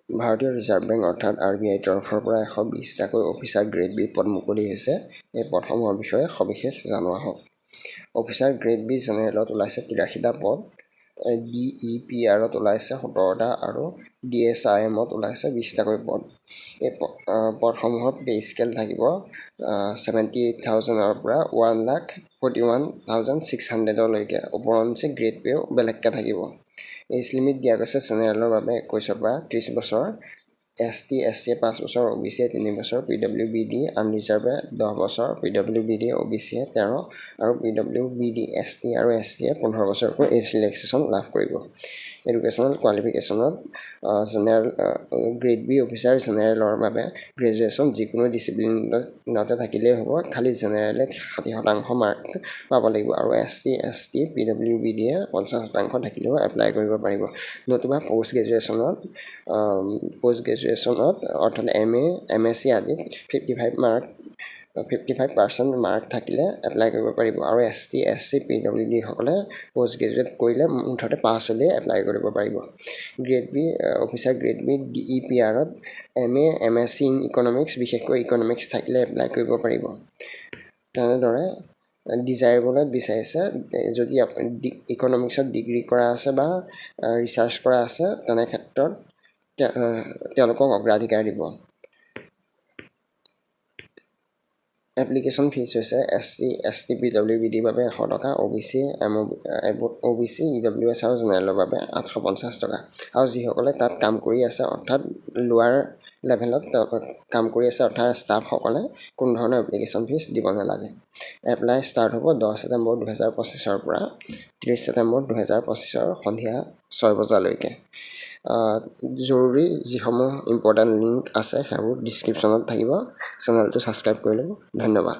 ভাৰতীয় reserve bank অৰ্থাৎ RBI তৰফৰ পৰা 120টাকৈ অফিচাৰ গ্ৰেড বি পদ মুকলি হৈছে। এই পদসমূহৰ বিষয়ে সবিশেষ জনোৱা হওক। অফিচাৰ গ্ৰেড বি জেনেৰেলত ওলাইছে 83টা পদ, DEPRত ওলাইছে 17টা আৰু DSIMত ওলাইছে 20টাকৈ পদ। এই পদসমূহৰ পে স্কেল থাকিব 78,000ৰ পৰা 1,41,600লৈকে। ওপৰঞ্চি গ্ৰেড পেও বেলেগকৈ থাকিব। এজ লিমিট দিয়া গৈছে জেনেৰেলৰ বাবে 21ৰ পৰা 30 বছৰ, ST SC 5 বছৰ, OBC 3 বছৰ, PWBD আনৰিজাৰ্ভে 10 বছৰ, PWBD OBC 13 আৰু PWBD ST আৰু ST 15 বছৰকৈ এজ ৰিলেক্সেশ্যন লাভ কৰিব। এডুকেশ্যনেল কোৱালিফিকেশ্যনত জেনেৰেল গ্ৰেড বি অফিচাৰ জেনেৰেলৰ বাবে গ্ৰেজুৱেশ্যন যিকোনো ডিচিপ্লিনতে থাকিলেই হ'ব, খালি জেনেৰেলে 60% মাৰ্ক পাব লাগিব আৰু SC ST PWBDয়ে 50% থাকিলেও এপ্লাই কৰিব পাৰিব। নতুবা পোষ্ট গ্ৰেজুৱেশ্যনত অৰ্থাৎ MA MSc আদিত 55% মাৰ্ক থাকিলে এপ্লাই কৰিব পাৰিব আৰু ST SC PWD সকলে পোষ্ট গ্ৰেজুৱেট কৰিলে মুঠতে পাছ হ'লেই এপ্লাই কৰিব পাৰিব। Grade B officer grade B DEPRত MA MSc ইন ইকনমিক্স, বিশেষকৈ ইকনমিক্স থাকিলে এপ্লাই কৰিব পাৰিব। তেনেদৰে ডিজাইৰেবলত বিচাৰিছে যদি ইকনমিক্সত ডিগ্ৰী কৰা আছে বা ৰিচাৰ্চ কৰা আছে, তেনে ক্ষেত্ৰত তেওঁলোকক অগ্ৰাধিকাৰ দিব। এপ্লিকেশ্যন ফিজ হৈছে SC ST PWBD বাবে 100 টকা, OBC EWS আৰু জেনেৰেলৰ বাবে 850 টকা। আৰু যিসকলে তাত কাম কৰি আছে অৰ্থাৎ লোৱাৰ লেভেলত কাম কৰি আছে অৰ্থাৎ ষ্টাফসকলে কোনো ধৰণৰ এপ্লিকেশ্যন ফিজ দিব নালাগে। এপ্লাই ষ্টাৰ্ট হ'ব 10 ছেপ্টেম্বৰ 2025ৰ পৰা 30 ছেপ্টেম্বৰ 2025ৰ সন্ধিয়া 6 বজালৈকে। জৰুৰী যিসমূহ ইম্পৰ্টেণ্ট লিংক আছে সেইবোৰ ডিছক্ৰিপশ্যনত থাকিব। চেনেলটো ছাবস্ক্ৰাইব কৰি ল'ব। ধন্যবাদ।